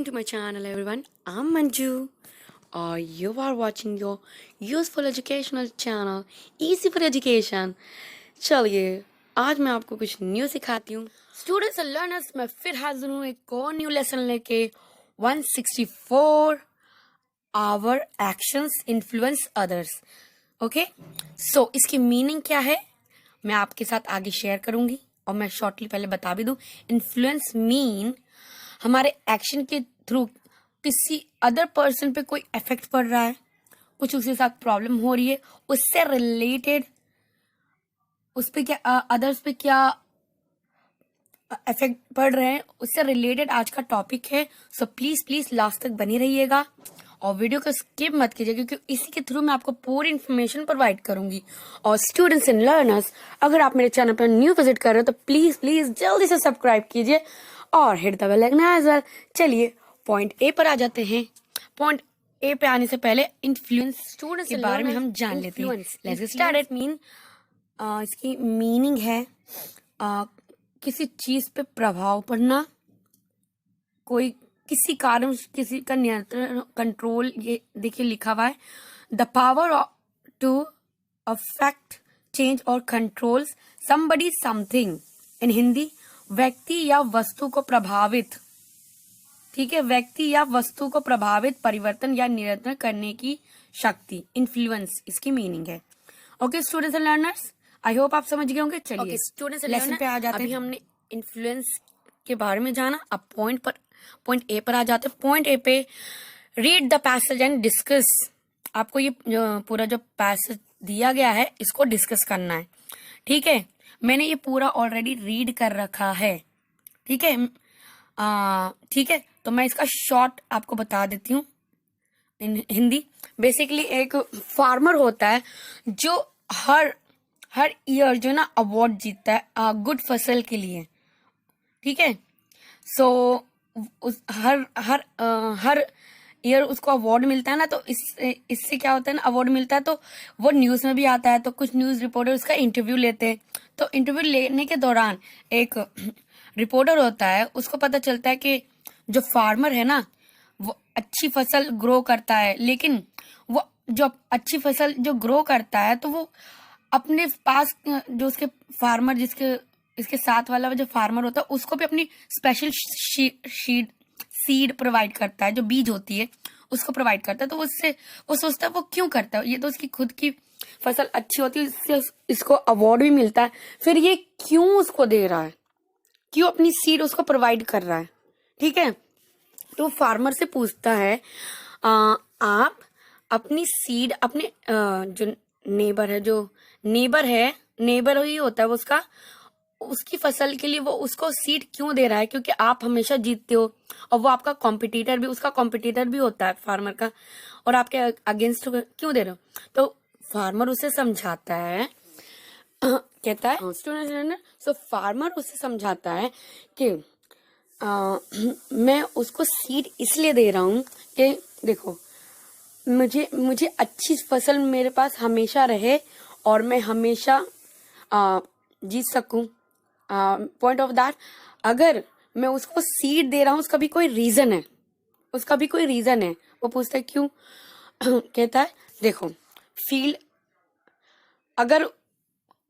to my channel everyone. I'm Manju. You are watching your useful educational channel Easy for Education. चलिए आज मैं आपको कुछ new सिखाती हूँ. स्टूडेंट्स एंड लर्नर्स, मैं फिर हाजिर हूँ एक और न्यू लेसन लेके. 164 our actions influence others. Okay, so इसकी मीनिंग क्या है मैं आपके साथ आगे शेयर करूंगी. और मैं शॉर्टली पहले बता भी दूं, इन्फ्लुएंस मीन हमारे एक्शन के थ्रू किसी अदर पर्सन पे कोई इफेक्ट पड़ रहा है, कुछ उसके साथ प्रॉब्लम हो रही है, उससे रिलेटेड उस पे क्या अदर्स पे क्या इफेक्ट पड़ रहे हैं, उससे रिलेटेड आज का टॉपिक है. सो प्लीज लास्ट तक बनी रहिएगा और वीडियो को स्किप मत कीजिए, क्योंकि इसी के थ्रू मैं आपको पूरी इन्फॉर्मेशन प्रोवाइड करूंगी. और स्टूडेंट्स एंड लर्नर्स, अगर आप मेरे चैनल पर न्यू विजिट कर रहे हो तो प्लीज जल्दी से सब्सक्राइब कीजिए और hit the bell icon as well. चलिए पॉइंट ए पर आ जाते हैं. पॉइंट ए पे आने से पहले इन्फ्लुएंस स्टूडेंट्स के बारे में हम जान लेते हैं. Let's get started. इसकी मीनिंग है किसी चीज पे प्रभाव पड़ना, कोई किसी कारण किसी का नियंत्रण, कंट्रोल. ये देखिए लिखा हुआ है, the power to affect, change और control somebody something. In Hindi, व्यक्ति या वस्तु को प्रभावित. ठीक है, व्यक्ति या वस्तु को प्रभावित, परिवर्तन या नियंत्रण करने की शक्ति. इन्फ्लुएंस इसकी मीनिंग है. Okay students and learners, I hope आप समझ गए होंगे. चलिए स्टूडेंट्स लेसन पे आ जाते हैं. अभी हमने इन्फ्लुएंस के बारे में जाना. अब पॉइंट ए पर आ जाते हैं. पॉइंट ए पे read the passage and discuss. आपको ये पूरा जो पैसेज दिया गया है इसको डिस्कस करना है. ठीक है, मैंने ये पूरा ऑलरेडी रीड कर रखा है. ठीक है, ठीक है, तो मैं इसका शॉर्ट आपको बता देती हूँ इन हिंदी. बेसिकली एक फार्मर होता है जो हर ईयर जो ना अवार्ड जीतता है गुड फसल के लिए. ठीक है, सो हर ईयर उसको अवार्ड मिलता है ना. तो इससे क्या होता है ना, अवार्ड मिलता है तो वो न्यूज में भी आता है. तो कुछ न्यूज रिपोर्टर उसका इंटरव्यू लेते हैं. तो इंटरव्यू लेने के दौरान एक रिपोर्टर होता है, उसको पता चलता है कि जो फार्मर है ना वो अच्छी फसल ग्रो करता है, लेकिन वो जो अच्छी फसल जो ग्रो करता है तो वो अपने पास जो उसके फार्मर इसके साथ वाला जो फार्मर होता है उसको भी अपनी स्पेशल सीड प्रोवाइड करता है, जो बीज होती है उसको प्रोवाइड करता है. तो उससे वो सोचता है वो क्यों करता है, ये तो उसकी खुद की फसल अच्छी होती है, इससे इसको अवार्ड भी मिलता है. फिर ये क्यों उसको दे रहा है, क्यों अपनी सीड उसको प्रोवाइड कर रहा है. ठीक है, तो फार्मर से पूछता है आप अपनी सीड अपने जो नेबर ही होता है वो उसकी फसल के लिए वो उसको सीड क्यों दे रहा है, क्योंकि आप हमेशा जीतते हो और वो आपका कॉम्पिटिटर भी, उसका कॉम्पिटिटर भी होता है फार्मर का, और आपके अगेंस्ट क्यों दे रहे हो. तो फार्मर उसे समझाता है, कहता है स्टूडेंट. सो फार्मर उसे समझाता है कि मैं उसको सीड इसलिए दे रहा हूँ कि देखो मुझे अच्छी फसल मेरे पास हमेशा रहे और मैं हमेशा जीत सकूं. पॉइंट ऑफ दैट, अगर मैं उसको सीड दे रहा हूँ उसका भी कोई रीजन है. वो पूछता है क्यों. कहता है देखो फील्ड, अगर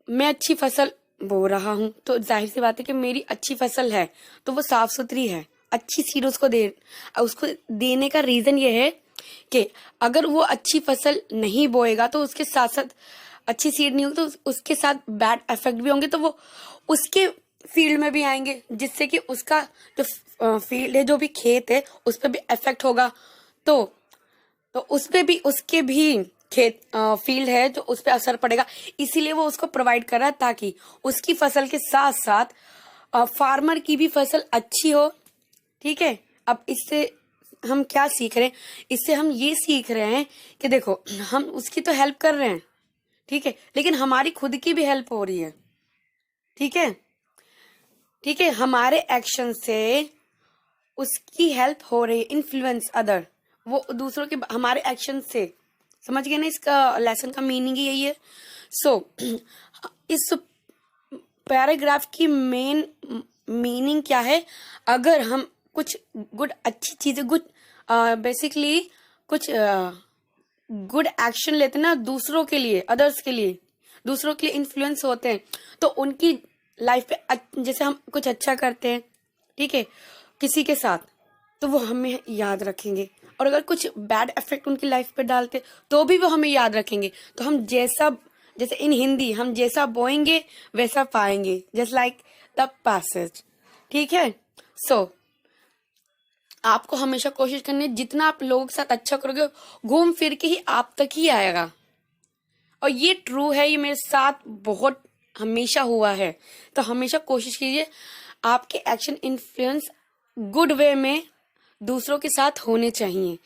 मैं अच्छी फसल बो रहा हूं तो जाहिर सी बात है कि मेरी अच्छी फसल है तो वो साफ सुथरी है, अच्छी सीड उसको देने का रीजन ये है कि अगर वो अच्छी फसल नहीं बोएगा तो उसके साथ साथ अच्छी सीड नहीं होगी तो उसके साथ बैड इफेक्ट भी होंगे, तो वो उसके फील्ड में भी आएंगे, जिससे कि उसका जो फील्ड है, जो भी खेत है उस पर भी इफेक्ट होगा. तो उस पे भी उसके भी खेत फील्ड है जो उस पर असर पड़ेगा. इसीलिए वो उसको प्रोवाइड कर रहा है ताकि उसकी फसल के साथ साथ फार्मर की भी फसल अच्छी हो. ठीक है, अब इससे हम क्या सीख रहे हैं, इससे हम ये सीख रहे हैं कि देखो हम उसकी तो हेल्प कर रहे हैं, ठीक है, लेकिन हमारी खुद की भी हेल्प हो रही है. ठीक है, हमारे एक्शन से उसकी हेल्प हो रही है. इन्फ्लुएंस अदर, वो दूसरों के हमारे एक्शन से. समझ गए ना, इसका लेसन का मीनिंग ही यही है. सो इस पैराग्राफ की मेन मीनिंग क्या है, अगर हम कुछ गुड अच्छी चीजें गुड बेसिकली कुछ गुड एक्शन लेते हैं ना दूसरों के लिए, अदर्स के लिए, दूसरों के लिए इन्फ्लुएंस होते हैं, तो उनकी लाइफ पे जैसे हम कुछ अच्छा करते हैं, ठीक है, किसी के साथ, तो वो हमें याद रखेंगे। और अगर कुछ बैड इफेक्ट उनकी लाइफ पे डालते तो भी वो हमें याद रखेंगे। तो हम जैसे इन हिंदी हम जैसा बोएंगे वैसा पाएंगे, जस्ट लाइक द पैसेज। ठीक है, सो आपको हमेशा कोशिश करनी है, जितना आप लोगों के साथ अच्छा करोगे घूम फिर के ही आप तक ही आएगा। और ये ट्रू है, ये मेरे साथ बहुत हमेशा हुआ है। तो हमेशा कोशिश कीजिए आपके एक्शन इन्फ्लुएंस गुड वे में दूसरों के साथ होने चाहिए।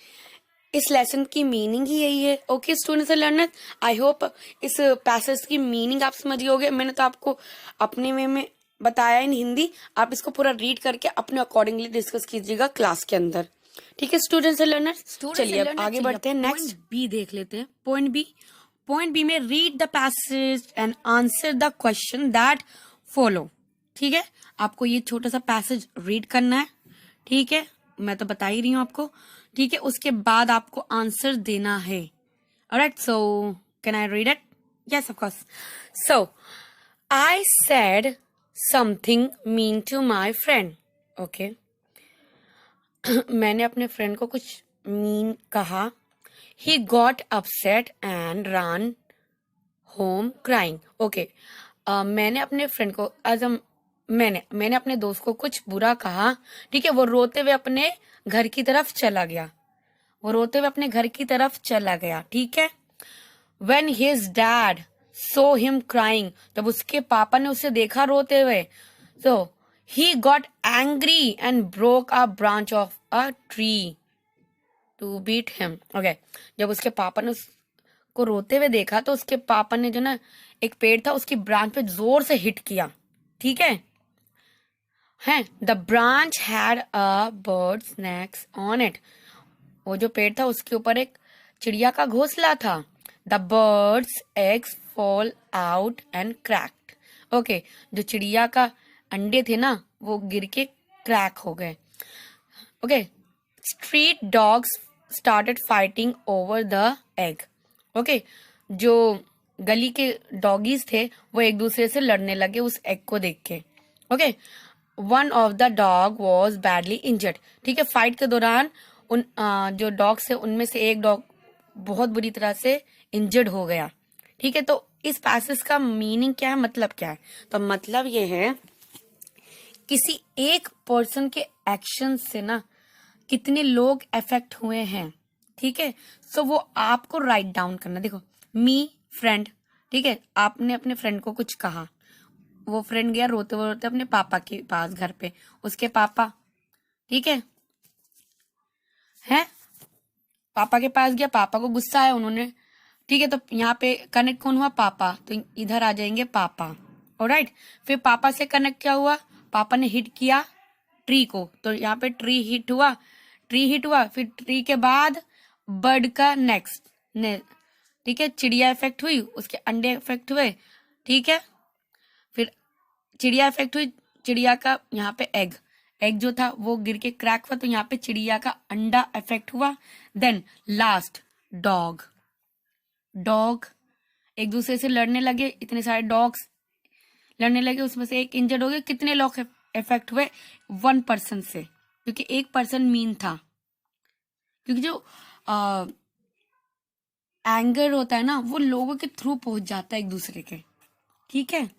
इस लेसन की मीनिंग ही यही है। Okay students and learners, I hope इस पैसेज की मीनिंग आप समझ गए होगे। मैंने तो आपको अपने वे में बताया इन हिंदी, आप इसको पूरा रीड करके अपने अकॉर्डिंगली डिस्कस कीजिएगा क्लास के अंदर। ठीक है स्टूडेंट्स एंड लर्नर्स, चलिए अब आगे बढ़ते हैं। नेक्स्ट बी देख लेते हैं। पॉइंट बी में read the passage and answer the question that follow. ठीक है, आपको ये छोटा सा पैसेज रीड करना है। ठीक है, मैं तो बता ही रही हूँ आपको। ठीक है, उसके बाद आपको आंसर देना है। Alright, so can I read it? Yes of course. So I said something mean to my friend. Okay, मैंने अपने फ्रेंड को कुछ मीन कहा। He got upset and run home crying. Okay, मैंने अपने फ्रेंड को मैंने अपने दोस्त को कुछ बुरा कहा। ठीक है, वो रोते हुए अपने घर की तरफ चला गया। ठीक है, when his dad saw him crying, जब उसके पापा ने उसे देखा रोते हुए, so he got angry and broke a branch of a tree to beat him. Okay, जब उसके पापा ने उसको रोते हुए देखा तो उसके पापा ने जो ना एक पेड़ था उसकी ब्रांच पे जोर से हिट किया। ठीक है, the branch had a bird's next on it. वो जो पेड़ था उसके ऊपर एक चिड़िया का घोंसला था। The birds eggs fall out and cracked. Okay, जो चिड़िया का अंडे थे ना वो गिर के क्रैक हो गए। Okay, street dogs started fighting over the egg. Okay, जो गली के डॉगीज थे वो एक दूसरे से लड़ने लगे उस एग को देख के। Okay, one of the dog was badly injured. ठीक है, फाइट के दौरान उन जो डॉग्स थे उनमें से एक डॉग बहुत बुरी तरह से इंजर्ड हो गया। ठीक है, तो इस पैसेज का मीनिंग क्या है, मतलब क्या है? तो मतलब ये है किसी एक पर्सन के एक्शन से ना कितने लोग अफेक्ट हुए हैं। ठीक है, सो वो आपको राइट डाउन करना। देखो, मी फ्रेंड, ठीक है, आपने अपने फ्रेंड को कुछ कहा, वो फ्रेंड गया रोते रोते अपने पापा के पास घर पे, उसके पापा, ठीक है, पापा के पास गया, पापा को गुस्सा है उन्होंने। ठीक है, तो यहाँ पे कनेक्ट कौन हुआ? पापा, तो इधर आ जाएंगे पापा। ऑलराइट, फिर पापा से कनेक्ट क्या हुआ? पापा ने हिट किया ट्री को, तो यहाँ पे ट्री हिट हुआ। फिर ट्री के बाद बर्ड का नेक्स्ट ठीक है, चिड़िया इफेक्ट हुई, उसके अंडे इफेक्ट हुए। ठीक है, फिर चिड़िया इफेक्ट हुई, चिड़िया का यहाँ पे एग जो था वो गिर के क्रैक हुआ, तो यहाँ पे चिड़िया का अंडा इफेक्ट हुआ। देन लास्ट डॉग एक दूसरे से लड़ने लगे, इतने सारे डॉग्स लड़ने लगे, उसमें से एक इंजर्ड हो गया। कितने लोग इफेक्ट हुए? 1 पर्सन से, क्योंकि 1 पर्सन मीन था। क्योंकि जो एंगर होता है ना वो लोगों के थ्रू पहुंच जाता है एक दूसरे के। ठीक है,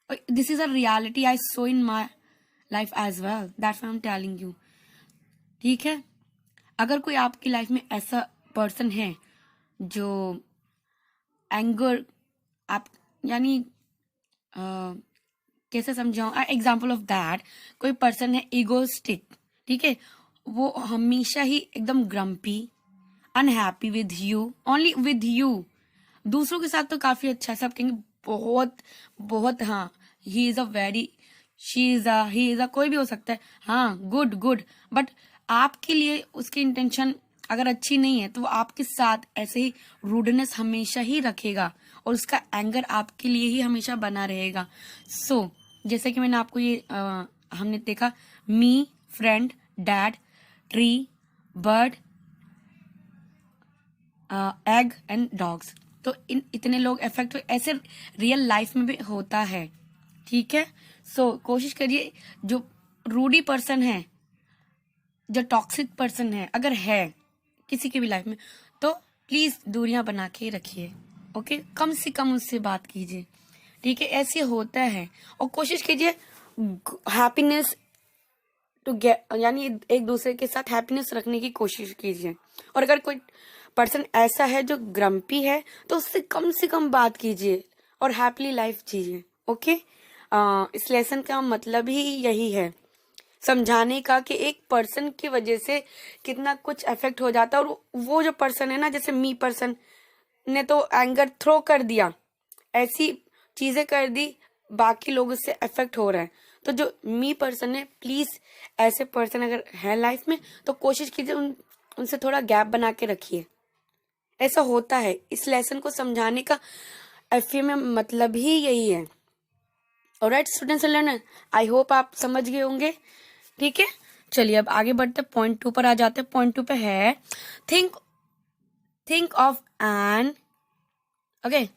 this is a reality I saw in my life as well, that's why I am telling you. ठीक है, अगर कोई आपकी लाइफ में ऐसा पर्सन है जो एंगर आप यानी कैसे समझाऊं? एग्जाम्पल ऑफ दैट, कोई पर्सन है इगोस्टिक। ठीक है, वो हमेशा ही एकदम grumpy, unhappy with you, only with you. दूसरों के साथ तो काफी अच्छा, सब कहेंगे बहुत बहुत, हाँ he is a very, she is a, he is a, कोई भी हो सकता है, हाँ गुड, बट आपके लिए उसकी इंटेंशन अगर अच्छी नहीं है तो वो आपके साथ ऐसे ही रूडनेस हमेशा ही रखेगा और उसका एंगर आपके लिए ही हमेशा बना रहेगा। सो जैसे कि मैंने आपको ये हमने देखा me friend dad, tree, bird, egg and dogs. तो इन इतने लोग इफेक्ट हुए, ऐसे रियल लाइफ में भी होता है। ठीक है, सो कोशिश करिए जो रूडी पर्सन है, जो टॉक्सिक पर्सन है, अगर है किसी की भी लाइफ में, तो प्लीज दूरियां बना के रखिए। ओके, कम से कम उससे बात कीजिए। ठीक है, ऐसे होता है। और कोशिश कीजिए हैप्पीनेस टू गेट, यानी एक दूसरे के साथ हैप्पीनेस रखने की कोशिश कीजिए। और अगर कोई पर्सन ऐसा है जो ग्रम्पी है, तो उससे कम बात कीजिए और हैप्पीली लाइफ जीजिए। ओके, इस लेसन का मतलब ही यही है, समझाने का कि एक पर्सन की वजह से कितना कुछ इफेक्ट हो जाता है। और वो जो पर्सन है ना, जैसे मी पर्सन ने तो एंगर थ्रो कर दिया, ऐसी चीजें कर दी, बाकी लोगों से इफेक्ट हो रहा है। तो जो मी पर्सन है, प्लीज ऐसे पर्सन अगर है लाइफ में, तो कोशिश कीजिए उनसे थोड़ा गैप बना के रखिए। ऐसा होता है, इस लेसन को समझाने का एफए में मतलब ही यही है। Alright students and learner, I hope आप समझ गए होंगे। ठीक है, चलिए अब आगे बढ़ते, पॉइंट 2 पर आ जाते हैं। पॉइंट 2 पे है think of an okay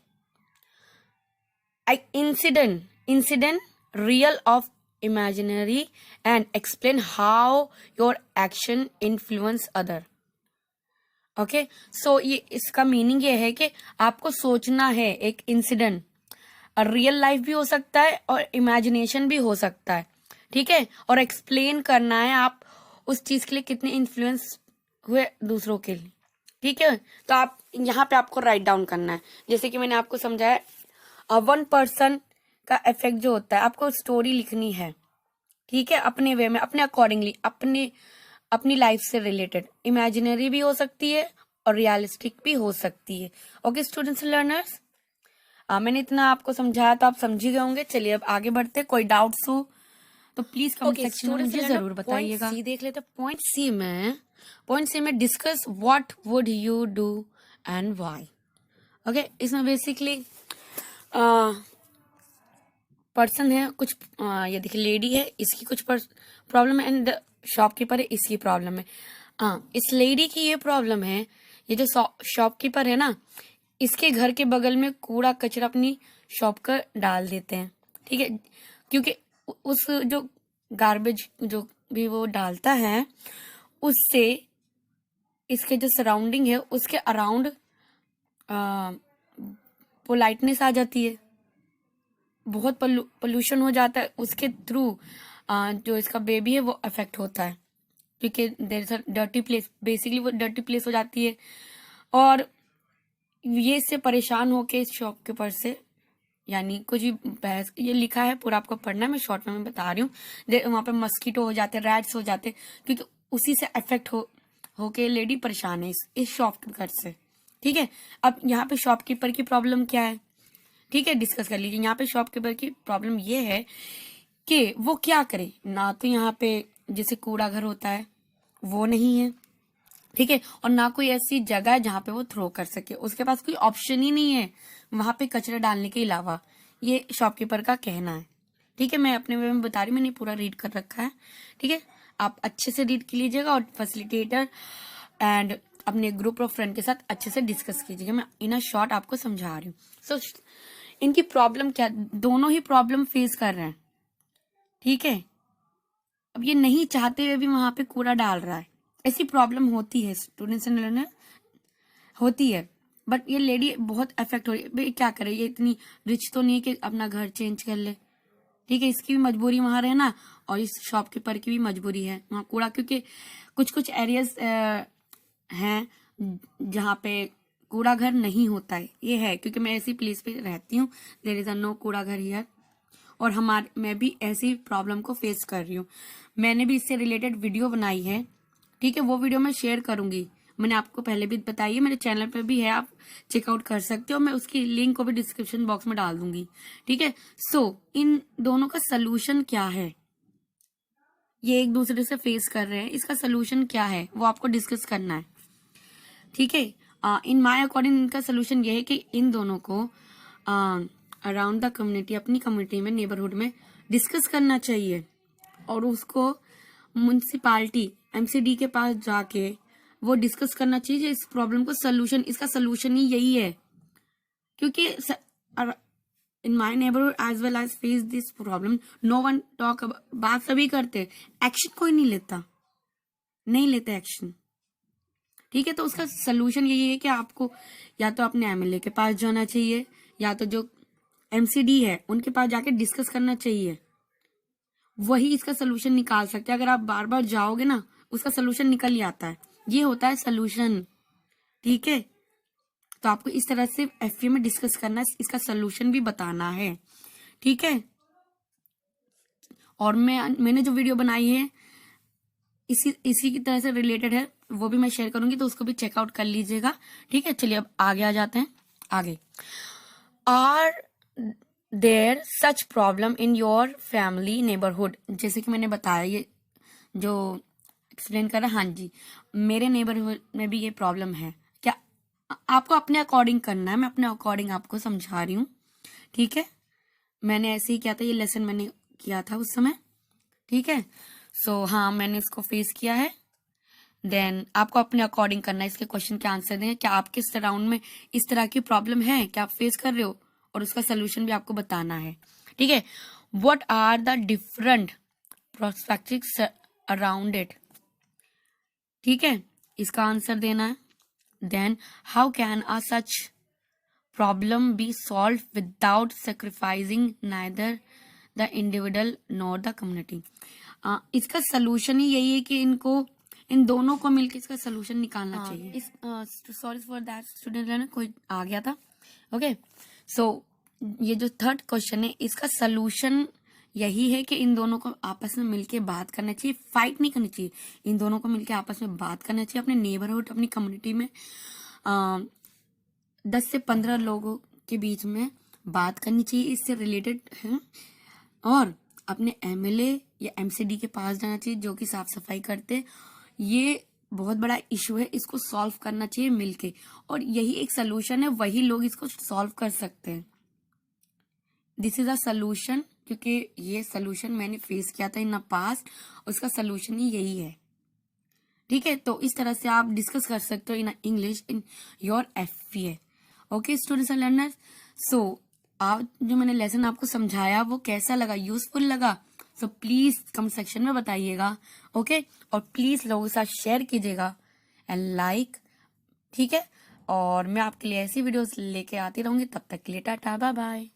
incident real of imaginary and explain how your action influence other. Okay, so ये इसका मीनिंग ये है कि आपको सोचना है एक इंसिडेंट, रियल लाइफ भी हो सकता है और इमेजिनेशन भी हो सकता है। ठीक है, और एक्सप्लेन करना है आप उस चीज के लिए कितने इन्फ्लुएंस हुए दूसरों के लिए। ठीक है, तो आप यहाँ पे आपको राइट डाउन करना है, जैसे कि मैंने आपको समझाया। वन पर्सन का इफेक्ट जो होता है, आपको स्टोरी लिखनी है। ठीक है, अपने वे में, अपने अकॉर्डिंगली, अपनी लाइफ से रिलेटेड, इमेजिनरी भी हो सकती है और रियलिस्टिक भी हो सकती है। ओके स्टूडेंट्स लर्नर्स, मैंने इतना आपको समझाया तो आप समझ ही गए होंगे। चलिए अब आगे बढ़ते, कोई डाउट्स हो तो प्लीज कमेंट सेक्शन में मुझे जरूर बताइएगा। सी देख लेते, पॉइंट सी में discuss what would you do and why. Okay, इसमें बेसिकली पर्सन है कुछ, ये देखिए लेडी है, इसकी कुछ प्रॉब्लम है, एंड शॉपकीपर है, इसकी प्रॉब्लम है। इस लेडी की ये प्रॉब्लम है, ये जो शॉपकीपर है ना, इसके घर के बगल में कूड़ा कचरा अपनी शॉप का डाल देते हैं। ठीक है, क्योंकि उस जो गार्बेज जो भी वो डालता है, उससे इसके जो सराउंडिंग है उसके अराउंड पोलाइटनेस आ जाती है, बहुत पोल्यूशन हो जाता है, उसके थ्रू जो इसका बेबी है वो अफेक्ट होता है, क्योंकि there is a dirty place, basically वो डर्टी प्लेस हो जाती है। और ये इससे परेशान होके इस शॉपकीपर से, यानी कुछ भी बहस, ये लिखा है पूरा, आपको पढ़ना है, मैं शॉर्ट में बता रही हूँ। वहां पे मस्कीटो हो जाते, रैट्स हो जाते, क्योंकि उसी से अफेक्ट होके लेडी परेशान है इस शॉपकीपर से। ठीक है, अब यहाँ पे शॉपकीपर की प्रॉब्लम क्या है, ठीक है, डिस्कस कर लीजिए। यहाँ पे शॉपकीपर की प्रॉब्लम ये है कि वो क्या करे, ना तो यहाँ पे जैसे कूड़ा घर होता है वो नहीं है, ठीक है, और ना कोई ऐसी जगह है जहाँ पे वो थ्रो कर सके, उसके पास कोई ऑप्शन ही नहीं है वहां पे कचरा डालने के अलावा, ये शॉपकीपर का कहना है। ठीक है, मैं अपने वे में बता रही हूँ, मैंने पूरा रीड कर रखा है। ठीक है, आप अच्छे से रीड कर लीजिएगा और फैसिलिटेटर एंड अपने ग्रुप ऑफ फ्रेंड के साथ अच्छे से डिस्कस कीजिएगा। मैं इन शॉर्ट आपको समझा रही हूँ। सो इनकी प्रॉब्लम क्या, दोनों ही प्रॉब्लम फेस कर रहे हैं। ठीक है, अब ये नहीं चाहते हुए भी वहां पे कूड़ा डाल रहा है, ऐसी प्रॉब्लम होती है स्टूडेंट्स एंड लर्नर, होती है। बट ये लेडी बहुत अफेक्ट हो रही है, भाई क्या करे, ये इतनी रिच तो नहीं है कि अपना घर चेंज कर ले। ठीक है, इसकी भी मजबूरी वहां रहना और इस शॉपकीपर की भी मजबूरी है वहां कूड़ा, क्योंकि कुछ एरियाज हैं जहाँ पे कूड़ा घर नहीं होता है। ये है क्योंकि मैं ऐसी प्लेस पे रहती हूँ, देयर इज अ नो कूड़ा घर हियर, और मैं भी ऐसी प्रॉब्लम को फेस कर रही हूँ। मैंने भी इससे रिलेटेड वीडियो बनाई है। ठीक है, वो वीडियो मैं शेयर करूंगी, मैंने आपको पहले भी बताई है, मेरे चैनल पे भी है, आप चेकआउट कर सकते हो, मैं उसकी लिंक को भी डिस्क्रिप्शन बॉक्स में डाल दूंगी। ठीक है, सो इन दोनों का सलूशन क्या है, ये एक दूसरे से फेस कर रहे हैं, इसका सलूशन क्या है वो आपको डिस्कस करना है। ठीक है, इन माय अकॉर्डिंग इनका सोल्यूशन ये है कि इन दोनों को अराउंड द कम्युनिटी, अपनी कम्युनिटी में, नेबरहुड में डिस्कस करना चाहिए और उसको म्युनिसिपालिटी एमसीडी के पास जाके वो डिस्कस करना चाहिए इस प्रॉब्लम को सोल्यूशन, इसका सोल्यूशन ही यही है। क्योंकि in my neighbourhood as well as face this problem, no one talk, बात सभी करते, एक्शन कोई नहीं लेता, नहीं लेते एक्शन। ठीक है, तो उसका सोल्यूशन यही है कि आपको या तो अपने एमएलए के पास जाना चाहिए, या तो जो एमसीडी है उनके पास जाके डिस्कस करना चाहिए, वही इसका सोल्यूशन निकाल सकते हैं। अगर आप बार बार जाओगे ना, उसका सोल्यूशन निकल ही आता है, ये होता है सोल्यूशन। ठीक है, तो आपको इस तरह से एफए में डिस्कस करना है, इसका सोल्यूशन भी बताना है। ठीक है, और मैंने जो वीडियो बनाई है इसी की तरह से रिलेटेड है, वो भी मैं शेयर करूंगी, तो उसको भी चेकआउट कर लीजिएगा। ठीक है, चलिए अब आगे आ जाते हैं। आगे, are there such problem in your family neighbourhood, जैसे कि मैंने बताया, ये जो एक्सप्लेन कर रहा है, हाँ जी, मेरे नेबरहुड में भी ये प्रॉब्लम है क्या? आपको अपने अकॉर्डिंग करना है, मैं अपने अकॉर्डिंग आपको समझा रही हूँ। ठीक है, मैंने ऐसे ही किया था, ये लेसन मैंने किया था उस समय। ठीक है, सो हाँ, मैंने इसको फेस किया है। देन आपको अपने अकॉर्डिंग करना है, इसके क्वेश्चन के आंसर दें, क्या आपके सराउंड में इस तरह की प्रॉब्लम है, क्या आप फेस कर रहे हो, और उसका सोल्यूशन भी आपको बताना है। ठीक है, what are the different perspectives around it. ठीक है, इसका आंसर देना है। Then how can a such problem be solve without sacrificing neither the individual nor the community. इसका सोल्यूशन ही यही है कि इन दोनों को मिलकर इसका सोल्यूशन निकालना चाहिए। Sorry for that student learner, कोई आ गया था। ओके, सो ये जो थर्ड क्वेश्चन है, इसका सोल्यूशन यही है कि इन दोनों को आपस में मिलके बात करना चाहिए, फाइट नहीं करनी चाहिए, इन दोनों को मिलके आपस में बात करना चाहिए। अपने नेबरहुड, अपनी कम्युनिटी में 10 से 15 लोगों के बीच में बात करनी चाहिए, इससे रिलेटेड है। और अपने एमएलए या एमसीडी के पास जाना चाहिए, जो कि साफ सफाई करते। ये बहुत बड़ा इशू है, इसको सॉल्व करना चाहिए मिलके, और यही एक सोल्यूशन है, वही लोग इसको सॉल्व कर सकते हैं। दिस इज अ सोल्यूशन, क्योंकि ये सोल्यूशन मैंने फेस किया था इन द पास्ट, उसका सोल्यूशन ही यही है। ठीक है, तो इस तरह से आप डिस्कस कर सकते हो in English in your FA. Okay students and learners, so आज जो मैंने लेसन आपको समझाया वो कैसा लगा, यूजफुल लगा? सो प्लीज कमेंट सेक्शन में बताइएगा। ओके, और प्लीज लोगों के साथ शेयर कीजिएगा एंड लाइक। ठीक है, और मैं आपके लिए ऐसी वीडियोस लेके आती रहूंगी, तब तक के लिए टाटा बाय बाय।